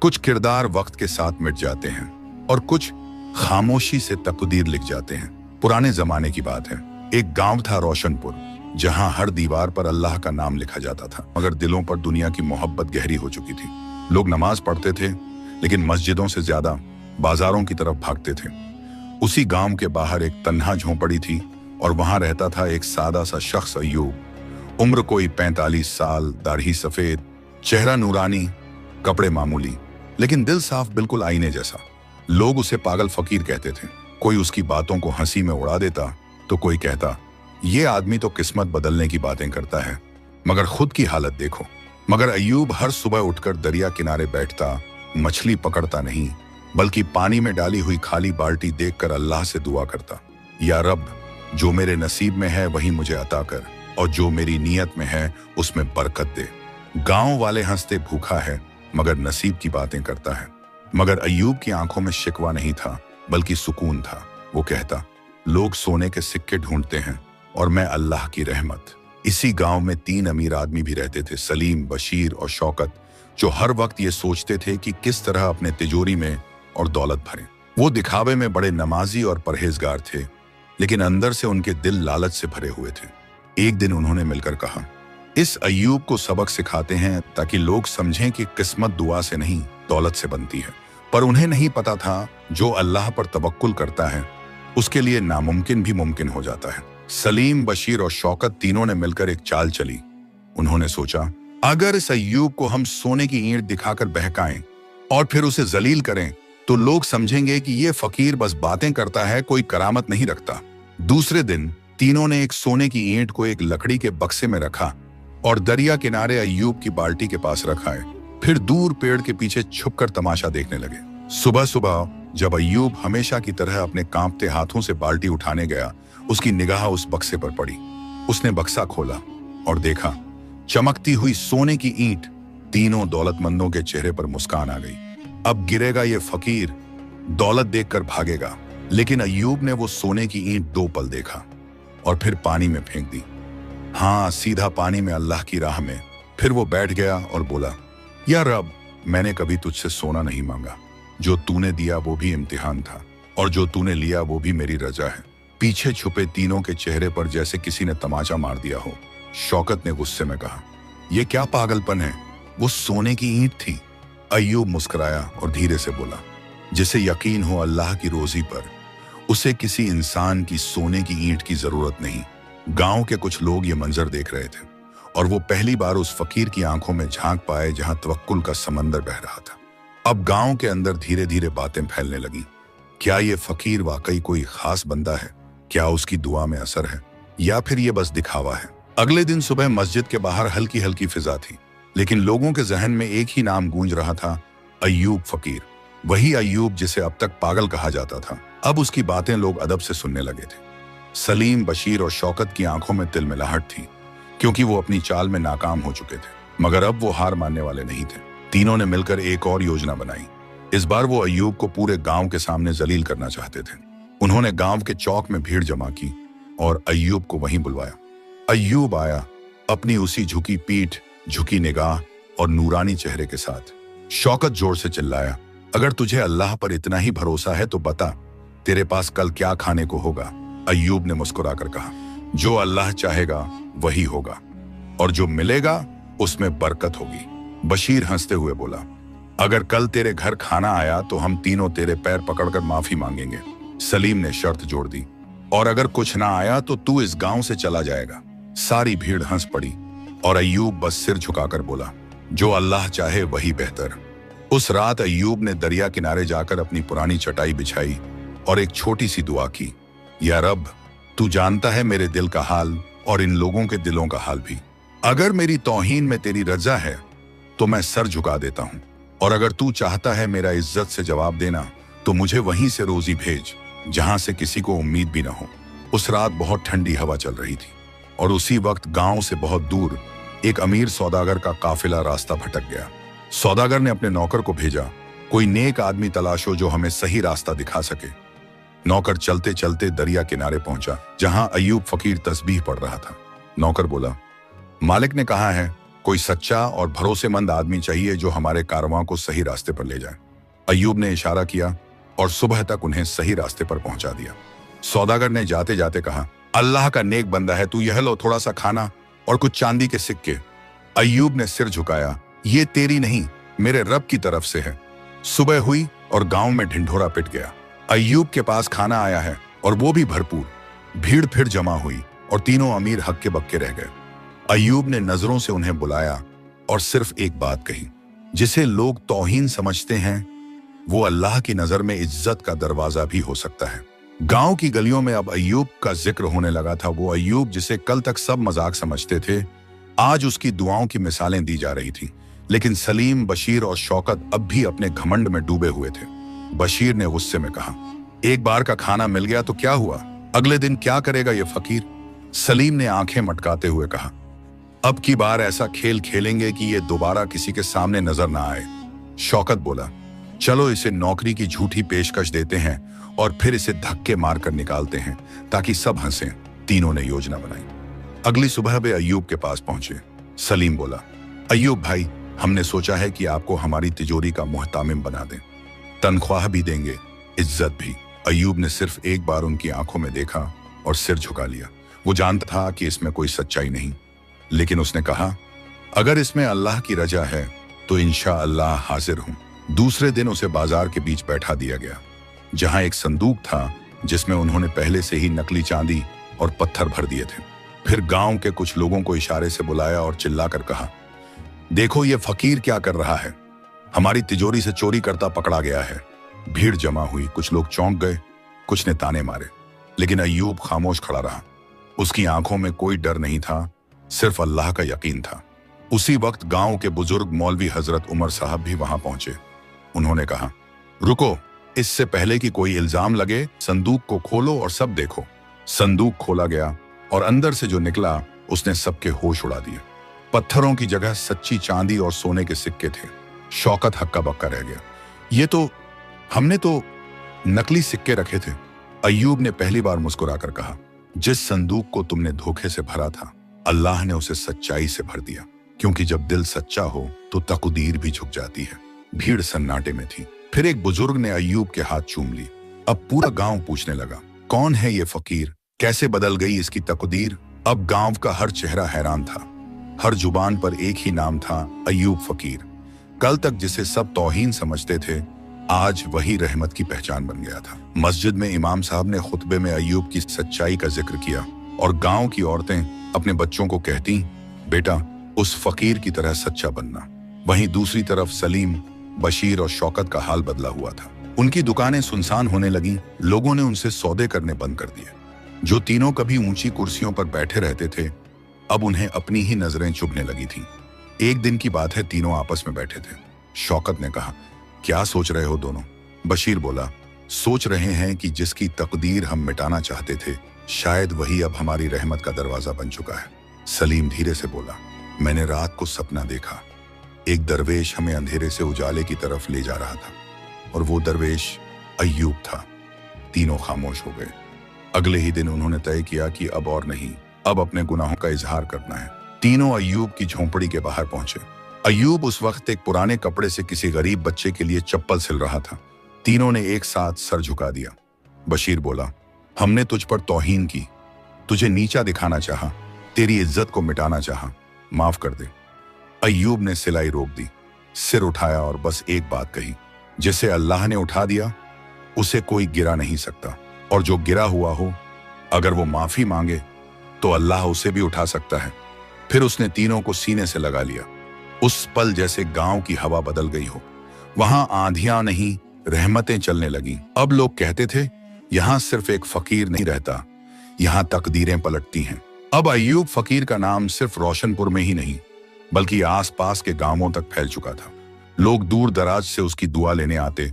कुछ किरदार वक्त के साथ मिट जाते हैं और कुछ खामोशी से तकदीर लिख जाते हैं। पुराने जमाने की बात है। एक गांव था रोशनपुर, जहां हर दीवार पर अल्लाह का नाम लिखा जाता था, मगर दिलों पर दुनिया की मोहब्बत गहरी हो चुकी थी। लोग नमाज पढ़ते थे, लेकिन मस्जिदों से ज्यादा बाजारों की तरफ भागते थे। उसी गांव के बाहर एक तन्हा झोंपड़ी थी और वहां रहता था एक सादा सा शख्स, अय्यूब। उम्र कोई 45 साल, दाढ़ी सफेद, चेहरा नूरानी, कपड़े मामूली, लेकिन दिल साफ, बिल्कुल आईने जैसा। लोग उसे पागल फकीर कहते थे। कोई उसकी बातों को हंसी में उड़ा देता तो कोई कहता, ये आदमी तो किस्मत बदलने की बातें करता है, मगर खुद की हालत देखो। मगर अय्यूब हर सुबह उठकर दरिया किनारे बैठता, मछली पकड़ता नहीं, बल्कि पानी में डाली हुई खाली बाल्टी देखकर अल्लाह से दुआ करता, या रब, जो मेरे नसीब में है वही मुझे अता कर, और जो मेरी नीयत में है उसमें बरकत दे। गांव वाले हंसते, भूखा है मगर नसीब की बातें करता है। मगर अय्यूब की आंखों में शिकवा नहीं था, बल्कि सुकून था। वो कहता, लोग सोने के सिक्के ढूंढते हैं और मैं अल्लाह की रहमत। इसी गांव में 3 अमीर आदमी भी रहते थे, सलीम, बशीर और शौकत, जो हर वक्त ये सोचते थे कि किस तरह अपने तिजोरी में और दौलत भरें। वो दिखावे में बड़े नमाजी और परहेजगार थे, लेकिन अंदर से उनके दिल लालच से भरे हुए थे। एक दिन उन्होंने मिलकर कहा, इस अय्यूब को सबक सिखाते हैं ताकि लोग समझें कि किस्मत दुआ से नहीं, दौलत से बनती है। पर उन्हें नहीं पता था, जो अल्लाह पर तवक्कुल करता है उसके लिए नामुमकिन भी मुमकिन हो जाता है। सलीम, बशीर और शौकत तीनों ने मिलकर एक चाल चली। उन्होंने सोचा, अगर इस अय्यूब को हम सोने की ईंट दिखाकर बहकाएं और फिर उसे जलील करें तो लोग समझेंगे कि ये फकीर बस बातें करता है, कोई करामत नहीं रखता। दूसरे दिन तीनों ने एक सोने की ईंट को एक लकड़ी के बक्से में रखा और दरिया किनारे अय्यूब की बाल्टी के पास रखाए। फिर दूर पेड़ के पीछे छुपकर तमाशा देखने लगे। सुबह सुबह जब अय्यूब हमेशा की तरह अपने कांपते हाथों से बाल्टी उठाने गया, उसकी निगाह उस बक्से पर पड़ी। उसने बक्सा खोला और देखा, चमकती हुई सोने की ईंट। तीनों दौलतमंदों के चेहरे पर मुस्कान आ गई। अब गिरेगा ये फकीर, दौलत देखकर भागेगा। लेकिन अय्यूब ने वो सोने की ईंट 2 पल देखा और फिर पानी में फेंक दी। हाँ, सीधा पानी में, अल्लाह की राह में। फिर वो बैठ गया और बोला, या रब, मैंने कभी तुझसे सोना नहीं मांगा। जो तूने दिया वो भी इम्तिहान था, और जो तूने लिया वो भी मेरी रजा है। पीछे छुपे तीनों के चेहरे पर जैसे किसी ने तमाचा मार दिया हो। शौकत ने गुस्से में कहा, ये क्या पागलपन है, वो सोने की ईंट थी। अय्यूब मुस्कुराया और धीरे से बोला, जिसे यकीन हो अल्लाह की रोजी पर, उसे किसी इंसान की सोने की ईंट की जरूरत नहीं। गांव के कुछ लोग ये मंजर देख रहे थे और वो पहली बार उस फकीर की आंखों में झांक पाए जहां तवक्कुल का समंदर बह रहा था। अब गांव के अंदर धीरे धीरे बातें फैलने लगी। क्या ये फकीर वाकई कोई खास बंदा है? क्या उसकी दुआ में असर है, या फिर ये बस दिखावा है? अगले दिन सुबह मस्जिद के बाहर हल्की हल्की फिजा थी, लेकिन लोगों के जहन में एक ही नाम गूंज रहा था, अय्यूब फकीर। वही अय्यूब जिसे अब तक पागल कहा जाता था। अब उसकी बातें लोग अदब से सुनने लगे थे। सलीम, बशीर और शौकत की आंखों में तिलमिलाहट थी, क्योंकि वो अपनी चाल में नाकाम हो चुके थे, मगर अब वो हार मानने वाले नहीं थे। तीनों ने मिलकर एक और योजना बनाई। इस बार वो अय्यूब को पूरे गांव के सामने जलील करना चाहते थे। उन्होंने गांव के चौक में भीड़ जमा की और अय्यूब को वहीं बुलवाया। अय्यूब आया, अपनी उसी झुकी पीठ, झुकी निगाह और नूरानी चेहरे के साथ। शौकत जोर से चिल्लाया, अगर तुझे अल्लाह पर इतना ही भरोसा है तो बता, तेरे पास कल क्या खाने को होगा? अय्यूब ने मुस्कुराकर कहा, जो अल्लाह चाहेगा वही होगा, और जो मिलेगा उसमें बरकत होगी। बशीर हंसते हुए बोला, अगर कल तेरे घर खाना आया तो हम तीनों तेरे पैर पकड़कर माफी मांगेंगे। सलीम ने शर्त जोड़ दी, और अगर कुछ ना आया तो तू इस गांव से चला जाएगा। सारी भीड़ हंस पड़ी और अय्यूब बस सिर झुकाकर बोला, जो अल्लाह चाहे वही बेहतर। उस रात अय्यूब ने दरिया किनारे जाकर अपनी पुरानी चटाई बिछाई और एक छोटी सी दुआ की, या रब, तू जानता है मेरे दिल का हाल और इन लोगों के दिलों का हाल भी। अगर मेरी तौहीन में तेरी रजा है तो मैं सर झुका देता हूं, और अगर तू चाहता है मेरा इज्जत से जवाब देना तो मुझे वहीं से रोजी भेज जहां से किसी को उम्मीद भी ना हो। उस रात बहुत ठंडी हवा चल रही थी और उसी वक्त गांव से बहुत दूर एक अमीर सौदागर का काफिला रास्ता भटक गया। सौदागर ने अपने नौकर को भेजा, कोई नेक आदमी तलाशो जो हमें सही रास्ता दिखा सके। नौकर चलते चलते दरिया किनारे पहुंचा, जहां अय्यूब फकीर तस्बीह पढ़ रहा था। नौकर बोला, मालिक ने कहा है कोई सच्चा और भरोसेमंद आदमी चाहिए जो हमारे कारवां को सही रास्ते पर ले जाए। अय्यूब ने इशारा किया और सुबह तक उन्हें सही रास्ते पर पहुंचा दिया। सौदागर ने जाते जाते कहा, अल्लाह का नेक बंदा है तू, यह लो थोड़ा सा खाना और कुछ चांदी के सिक्के। अय्यूब ने सिर झुकाया, ये तेरी नहीं, मेरे रब की तरफ से है। सुबह हुई और गांव में ढिंढोरा पिट गया। अय्यूब के पास खाना आया है और वो भी भरपूर। भीड़ फिर जमा हुई और तीनों अमीर हक्के बक्के रह गए। अय्यूब ने नजरों से उन्हें बुलाया और सिर्फ एक बात कही, जिसे लोग तौहीन समझते हैं वो अल्लाह की नजर में इज्जत का दरवाजा भी हो सकता है। गांव की गलियों में अब अय्यूब का जिक्र होने लगा था। वो अय्यूब जिसे कल तक सब मजाक समझते थे, आज उसकी दुआओं की मिसालें दी जा रही थी। लेकिन सलीम, बशीर और शौकत अब भी अपने घमंड में डूबे हुए थे। बशीर ने गुस्से में कहा, एक बार का खाना मिल गया तो क्या हुआ, अगले दिन क्या करेगा ये फकीर। सलीम ने आंखें मटकाते हुए कहा, अब की बार ऐसा खेल खेलेंगे कि ये दोबारा किसी के सामने नजर ना आए। शौकत बोला, चलो इसे नौकरी की झूठी पेशकश देते हैं और फिर इसे धक्के मारकर निकालते हैं ताकि सब हंसें। तीनों ने योजना बनाई। अगली सुबह वे अय्यूब के पास पहुंचे। सलीम बोला, अय्यूब भाई, हमने सोचा है कि आपको हमारी तिजोरी का मुहतामिम बना दें, तनख्वाह भी देंगे, इज्जत भी। अय्यूब ने सिर्फ एक बार उनकी आंखों में देखा और सिर झुका लिया। वो जानता था कि इसमें कोई सच्चाई नहीं, लेकिन उसने कहा, अगर इसमें अल्लाह की रजा है तो इंशाअल्लाह हाजिर हूं। दूसरे दिन उसे बाजार के बीच बैठा दिया गया, जहां एक संदूक था जिसमें उन्होंने पहले से ही नकली चांदी और पत्थर भर दिए थे। फिर गांव के कुछ लोगों को इशारे से बुलाया और चिल्लाकर कहा, देखो ये फकीर क्या कर रहा है, हमारी तिजोरी से चोरी करता पकड़ा गया है। भीड़ जमा हुई, कुछ लोग चौंक गए, कुछ ने ताने मारे, लेकिन अय्यूब खामोश खड़ा रहा। उसकी आंखों में कोई डर नहीं था, सिर्फ अल्लाह का यकीन था। उसी वक्त गांव के बुजुर्ग मौलवी हजरत उमर साहब भी वहां पहुंचे। उन्होंने कहा, रुको, इससे पहले कि कोई इल्जाम लगे, संदूक को खोलो और सब देखो। संदूक खोला गया और अंदर से जो निकला उसने सबके होश उड़ा दिए। पत्थरों की जगह सच्ची चांदी और सोने के सिक्के थे। शौकत हक्का बक्का रह गया, ये तो हमने तो नकली सिक्के रखे थे। अय्यूब ने पहली बार मुस्कुराकर कहा, जिस संदूक को तुमने धोखे से भरा था, अल्लाह ने उसे सच्चाई से भर दिया, क्योंकि जब दिल सच्चा हो तो तकदीर भी झुक जाती है। भीड़ सन्नाटे में थी। फिर एक बुजुर्ग ने अय्यूब के हाथ चूम ली। अब पूरा गांव पूछने लगा, कौन है ये फकीर, कैसे बदल गई इसकी तकदीर। अब गांव का हर चेहरा हैरान था, हर जुबान पर एक ही नाम था, अय्यूब फकीर। कल तक जिसे सब तौहीन समझते थे, आज वही रहमत की पहचान बन गया था। मस्जिद में इमाम साहब ने खुतबे में अय्यूब की सच्चाई का जिक्र किया और गांव की औरतें अपने बच्चों को कहती, बेटा उस फकीर की तरह सच्चा बनना। वहीं दूसरी तरफ सलीम, बशीर और शौकत का हाल बदला हुआ था। उनकी दुकानें सुनसान होने लगी, लोगों ने उनसे सौदे करने बंद कर दिए। जो तीनों कभी ऊंची कुर्सियों पर बैठे रहते थे, अब उन्हें अपनी ही नजरें चुभने लगी थीं। एक दिन की बात है, तीनों आपस में बैठे थे। शौकत ने कहा, क्या सोच रहे हो दोनों? बशीर बोला, सोच रहे हैं कि जिसकी तकदीर हम मिटाना चाहते थे, शायद वही अब हमारी रहमत का दरवाजा बन चुका है। सलीम धीरे से बोला, मैंने रात को सपना देखा, एक दरवेश हमें अंधेरे से उजाले की तरफ ले जा रहा था और वो दरवेश अय्यूब था। तीनों खामोश हो गए। अगले ही दिन उन्होंने तय किया कि अब और नहीं, अब अपने गुनाहों का इजहार करना है। तीनों अय्यूब की झोंपड़ी के बाहर पहुंचे। अय्यूब उस वक्त एक पुराने कपड़े से किसी गरीब बच्चे के लिए चप्पल सिल रहा था। तीनों ने एक साथ सर झुका दिया। बशीर बोला, हमने तुझ पर तौहीन की, तुझे नीचा दिखाना चाहा, तेरी इज्जत को मिटाना चाहा, माफ कर दे। अय्यूब ने सिलाई रोक दी, सिर उठाया और बस एक बात कही, जिसे अल्लाह ने उठा दिया उसे कोई गिरा नहीं सकता, और जो गिरा हुआ हो अगर वो माफी मांगे तो अल्लाह उसे भी उठा सकता है। फिर उसने तीनों को सीने से लगा लिया। उस पल जैसे गांव की हवा बदल गई हो। वहां आंधियां नहीं, रहमतें चलने लगीं। अब लोग कहते थे, यहां सिर्फ एक फकीर नहीं रहता, यहां तकदीरें पलटती हैं। अब अय्यूब फकीर का नाम सिर्फ रोशनपुर में ही नहीं, बल्कि आसपास के गांवों तक फैल चुका था। लोग दूर दराज से उसकी दुआ लेने आते।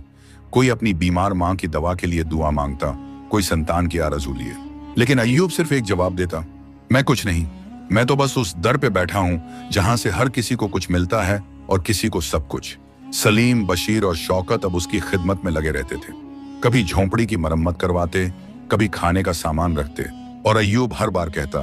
कोई अपनी बीमार मां की दवा के लिए दुआ मांगता, कोई संतान की आरज़ू लिए। लेकिन अय्यूब सिर्फ एक जवाब देता, मैं कुछ नहीं, मैं तो बस उस दर पे बैठा हूं जहां से हर किसी को कुछ मिलता है और किसी को सब कुछ। सलीम, बशीर और शौकत अब उसकी खिदमत में लगे रहते थे। कभी झोंपड़ी की मरम्मत करवाते, कभी खाने का सामान रखते, और अय्यूब हर बार कहता,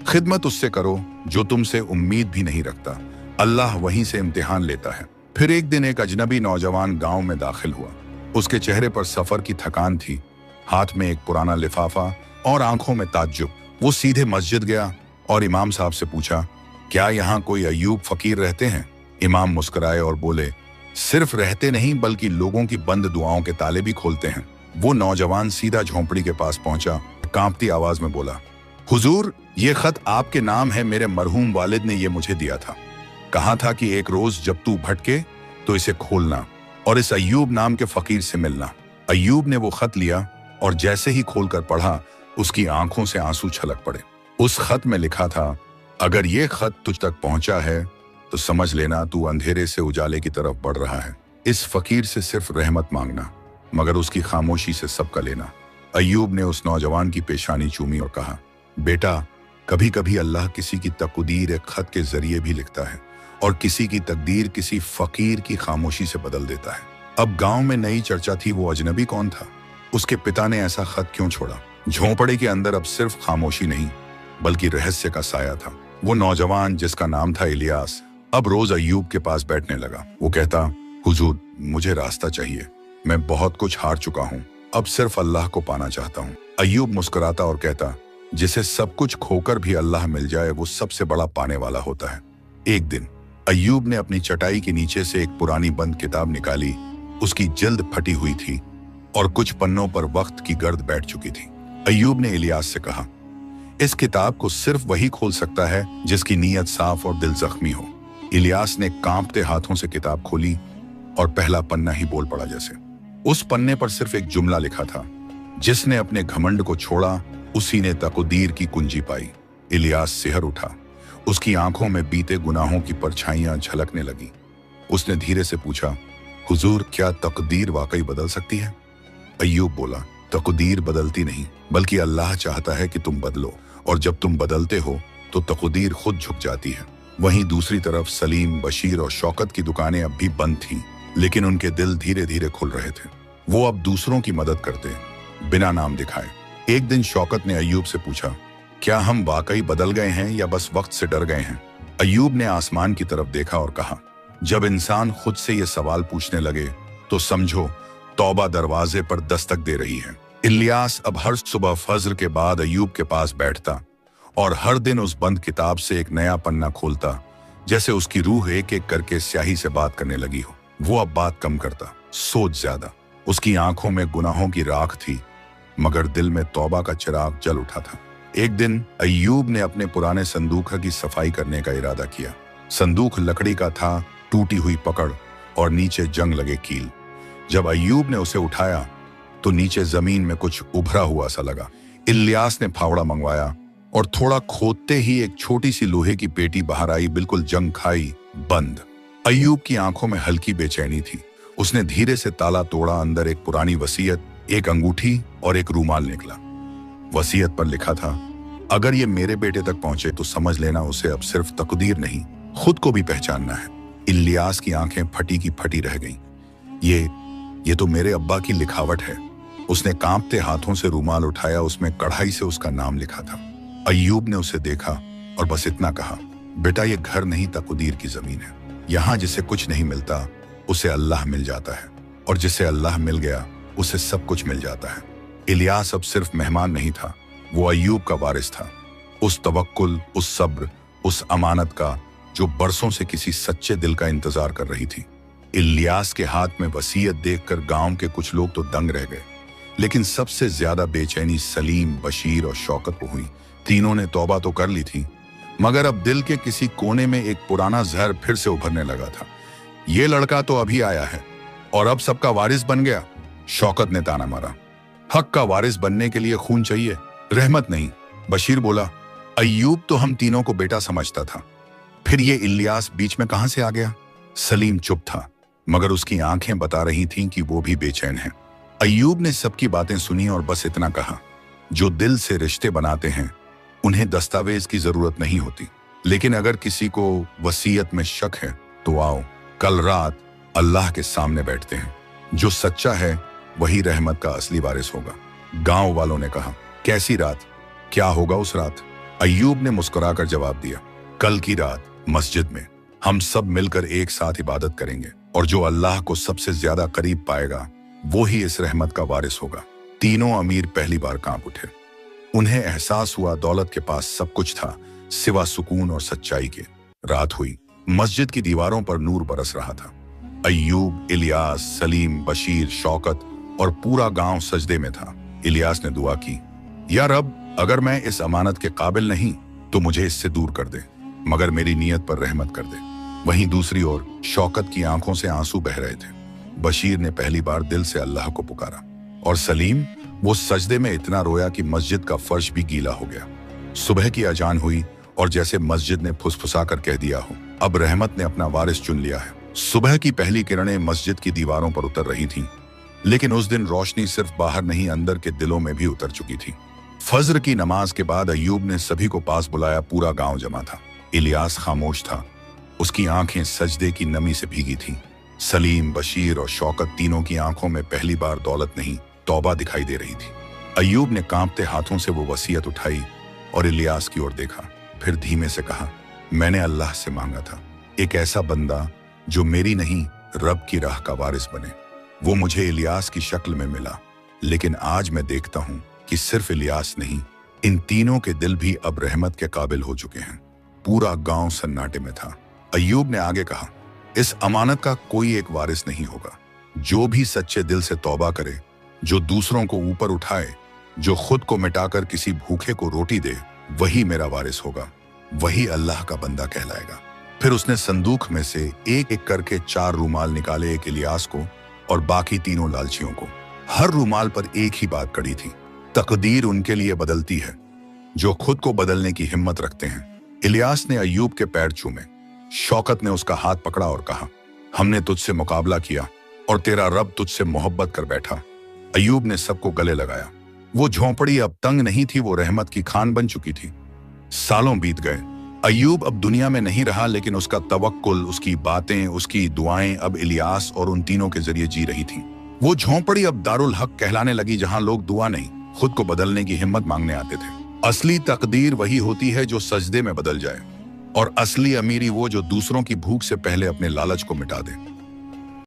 खिदमत उससे करो जो तुमसे उम्मीद भी नहीं रखता, अल्लाह वहीं से इम्तिहान लेता है। फिर एक दिन एक अजनबी नौजवान गांव में दाखिल हुआ। उसके चेहरे पर सफर की थकान थी, हाथ में एक पुराना लिफाफा और आंखों में ताज्जुब। वो सीधे मस्जिद गया और इमाम साहब से पूछा, क्या यहाँ कोई अय्यूब फकीर रहते हैं? इमाम मुस्कुराए और बोले, सिर्फ रहते नहीं बल्कि लोगों की बंद दुआओं के ताले भी खोलते हैं। वो नौजवान सीधा झोंपड़ी के पास पहुंचा, कांपती आवाज में बोला, हुजूर, ये खत आपके नाम है। मेरे मरहूम वालिद ने ये मुझे दिया था। कहा था कि एक रोज जब तू भटके तो इसे खोलना और इस अय्यूब नाम के फकीर से मिलना। अय्यूब ने वो खत लिया और जैसे ही खोलकर पढ़ा, उसकी आंखों से आंसू छलक पड़े। उस खत में लिखा था, अगर ये खत तुझ तक पहुंचा है तो समझ लेना तू अंधेरे से उजाले की तरफ बढ़ रहा है। इस फकीर से सिर्फ रहमत मांगना, मगर उसकी खामोशी से सबका लेना। अय्यूब ने उस नौजवान की पेशानी चूमी और कहा, बेटा, कभी कभी अल्लाह किसी की तकदीर एक खत के जरिए भी लिखता है और किसी की तकदीर किसी फकीर की खामोशी से बदल देता है। अब गांव में नई चर्चा थी, वो अजनबी कौन था? उसके पिता ने ऐसा खत क्यों छोड़ा? झोंपड़े के अंदर अब सिर्फ खामोशी नहीं बल्कि रहस्य का साया था। वो नौजवान जिसका नाम था इलियास अब रोज अय्यूब के पास बैठने लगा। वो कहता, हुजूर, मुझे रास्ता चाहिए। मैं बहुत कुछ हार चुका हूँ, अब सिर्फ अल्लाह को पाना चाहता हूँ। अय्यूब मुस्कुराता और कहता, जिसे सब कुछ खोकर भी अल्लाह मिल जाए वो सबसे बड़ा पाने वाला होता है। एक दिन अय्यूब ने अपनी चटाई के नीचे से एक पुरानी बंद किताब निकाली। उसकी जिल्द फटी हुई थी और कुछ पन्नों पर वक्त की गर्द बैठ चुकी थी। अय्यूब ने इलियास से कहा, इस किताब को सिर्फ वही खोल सकता है जिसकी नीयत साफ और दिल जख्मी हो। इलियास ने कांपते हाथों से किताब खोली और पहला पन्ना ही बोल पड़ा जैसे। उस पन्ने पर सिर्फ एक जुमला लिखा था, जिसने अपने घमंड को छोड़ा उसी ने तकदीर की कुंजी पाई। इलियास सिहर उठा, उसकी आंखों में बीते गुनाहों की परछाइयां झलकने लगी। उसने धीरे से पूछा, हुजूर, क्या तकदीर वाकई बदल सकती है? अय्यूब बोला, तकदीर बदलती नहीं बल्कि अल्लाह चाहता है कि तुम बदलो, और जब तुम बदलते हो तो तकदीर खुद झुक जाती है। वहीं दूसरी तरफ सलीम, बशीर और शौकत की दुकानें अब भी बंद थीं, लेकिन उनके दिल धीरे धीरे खुल रहे थे। वो अब दूसरों की मदद करते बिना नाम दिखाए। एक दिन शौकत ने अय्यूब से पूछा, क्या हम वाकई बदल गए हैं या बस वक्त से डर गए हैं? अय्यूब ने आसमान की तरफ देखा और कहा, जब इंसान खुद से ये सवाल पूछने लगे तो समझो तौबा दरवाजे पर दस्तक दे रही है। इलियास अब हर सुबह फज्र के बाद अय्यूब के पास बैठता और हर दिन उस बंद किताब से एक नया पन्ना खोलता, जैसे उसकी रूह एक एक करके स्याही से बात करने लगी हो। वो अब बात कम करता, सोच ज्यादा। उसकी आंखों में गुनाहों की राख थी, मगर दिल में तौबा का चिराग जल उठा था। एक दिन अय्यूब ने अपने पुराने संदूक की सफाई करने का इरादा किया। संदूक लकड़ी का था, टूटी हुई पकड़ और नीचे जंग लगे कील। जब अय्यूब ने उसे उठाया तो नीचे जमीन में कुछ उभरा हुआ सा लगा। इलियास ने फावड़ा मंगवाया और थोड़ा खोदते ही एक छोटी सी लोहे की पेटी बाहर आई, बिल्कुल जंग खाई, बंद। अय्यूब की आंखों में हल्की बेचैनी थी। उसने धीरे से ताला तोड़ा। अंदर एक पुरानी वसीयत, एक अंगूठी और एक रूमाल निकला। वसीयत पर लिखा था, अगर ये मेरे बेटे तक पहुंचे तो समझ लेना उसे अब सिर्फ तकदीर नहीं, खुद को भी पहचानना है। इलियास की आंखें फटी की फटी रह गईं। ये तो मेरे अब्बा की लिखावट है। उसने कांपते हाथों से रूमाल उठाया, उसमें कढ़ाई से उसका नाम लिखा था। अय्यूब ने उसे देखा और बस इतना कहा, बेटा, ये घर नहीं तकदीर की जमीन है। यहाँ जिसे कुछ नहीं मिलता उसे अल्लाह मिल जाता है, और जिसे अल्लाह मिल गया उसे सब कुछ मिल जाता है। इलियास अब सिर्फ मेहमान नहीं था, वो अय्यूब का वारिस था। उस तवक्कुल, उस सब्र, उस अमानत का जो बरसों से किसी सच्चे दिल का इंतजार कर रही थी। इलियास के हाथ में वसीयत देखकर गांव के कुछ लोग तो दंग रह गए, लेकिन सबसे ज्यादा बेचैनी सलीम, बशीर और शौकत को हुई। तीनों ने तौबा तो कर ली थी, मगर अब दिल के किसी कोने में एक पुराना जहर फिर से उभरने लगा था। ये लड़का तो अभी आया है और अब सबका वारिस बन गया। शौकत ने ताना मारा, हक का वारिस बनने के लिए खून चाहिए, रहमत नहीं। बशीर बोला, अय्यूब तो हम तीनों को बेटा समझता था, फिर ये इलियास बीच में कहां से आ गया? सलीम चुप था, मगर उसकी आंखें बता रही थीं कि वो भी बेचैन है। अय्यूब ने सबकी बातें सुनी और बस इतना कहा, जो दिल से रिश्ते बनाते हैं उन्हें दस्तावेज की जरूरत नहीं होती, लेकिन अगर किसी को वसीयत में शक है तो आओ, कल रात अल्लाह के सामने बैठते हैं। जो सच्चा है वही रहमत का असली वारिस होगा। गांव वालों ने कहा, कैसी रात? क्या होगा उस रात? अय्यूब ने मुस्कुराकर जवाब दिया, कल की रात मस्जिद में हम सब मिलकर एक साथ इबादत करेंगे और जो अल्लाह को सबसे ज्यादा करीब पाएगा वो ही इस रहमत का वारिस होगा। तीनों अमीर पहली बार कांप उठे। उन्हें एहसास हुआ दौलत के पास सब कुछ था सिवा सुकून और सच्चाई के। रात हुई, मस्जिद की दीवारों पर नूर बरस रहा था। अय्यूब, इलियास, सलीम, बशीर, शौकत और पूरा गांव सजदे में था। इलियास ने दुआ की, या रब, अगर मैं इस अमानत के काबिल नहीं तो मुझे इससे दूर कर दे, मगर मेरी नीयत पर रहमत कर दे। वहीं दूसरी ओर शौकत की आंखों से आंसू बह रहे थे। बशीर ने पहली बार दिल से अल्लाह को पुकारा और सलीम, वो सजदे में इतना रोया कि मस्जिद का फर्श भी गीला हो गया। सुबह की अजान हुई और जैसे मस्जिद ने फुसफुसा कर कह दिया हो, अब रहमत ने अपना वारिस चुन लिया है। सुबह की पहली किरणें मस्जिद की दीवारों पर उतर रही थीं, लेकिन उस दिन रोशनी सिर्फ बाहर नहीं अंदर के दिलों में भी उतर चुकी थी। फज्र की नमाज के बाद अय्यूब ने सभी को पास बुलाया। पूरा गांव जमा था। इलियास खामोश था, उसकी आंखें सजदे की नमी से भीगी थीं। सलीम, बशीर और शौकत तीनों की आंखों में पहली बार दौलत नहीं तौबा दिखाई दे रही थी। अय्यूब ने कांपते हाथों से वो वसीयत उठाई और इलियास की ओर देखा, फिर धीमे से कहा, मैंने अल्लाह से मांगा था एक ऐसा बंदा जो मेरी नहीं रब की राह का वारिस बने। वो मुझे इलियास की शक्ल में मिला, लेकिन आज मैं देखता हूं कि सिर्फ इलियास नहीं, इन तीनों के दिल भी अब रहमत के काबिल हो चुके हैं। पूरा गांव सन्नाटे में था। अय्यूब ने आगे कहा, इस अमानत का कोई एक वारिस नहीं होगा। जो भी सच्चे दिल से तौबा करे, जो दूसरों को ऊपर उठाए, जो खुद को मिटाकर किसी भूखे को रोटी दे, वही मेरा वारिस होगा, वही अल्लाह का बंदा कहलाएगा। फिर उसने संदूक में से एक एक करके 4 रूमाल निकाले, एक इलियास को और बाकी तीनों लालचियों को। हर रूमाल पर एक ही बात कड़ी थी, तकदीर उनके लिए बदलती है जो खुद को बदलने की हिम्मत रखते हैं। इलियास ने अय्यूब के पैर चूमे। शौकत ने उसका हाथ पकड़ा और कहा, हमने तुझसे मुकाबला किया और तेरा रब तुझसे मोहब्बत कर बैठा। अय्यूब ने सबको गले लगाया। वो झोंपड़ी अब तंग नहीं थी, वो रहमत की खान बन चुकी थी। सालों बीत गए। अय्यूब अब दुनिया में नहीं रहा, लेकिन उसका तवक्कुल, उसकी बातें, उसकी दुआएं अब इलियास और उन तीनों के जरिए जी रही थीं। वो झोंपड़ी अब दारुल हक कहलाने लगी, जहां लोग दुआ नहीं, खुद को बदलने की हिम्मत मांगने आते थे। असली तकदीर वही होती है जो सजदे में बदल जाए, और असली अमीरी वो जो दूसरों की भूख से पहले अपने लालच को मिटा दे।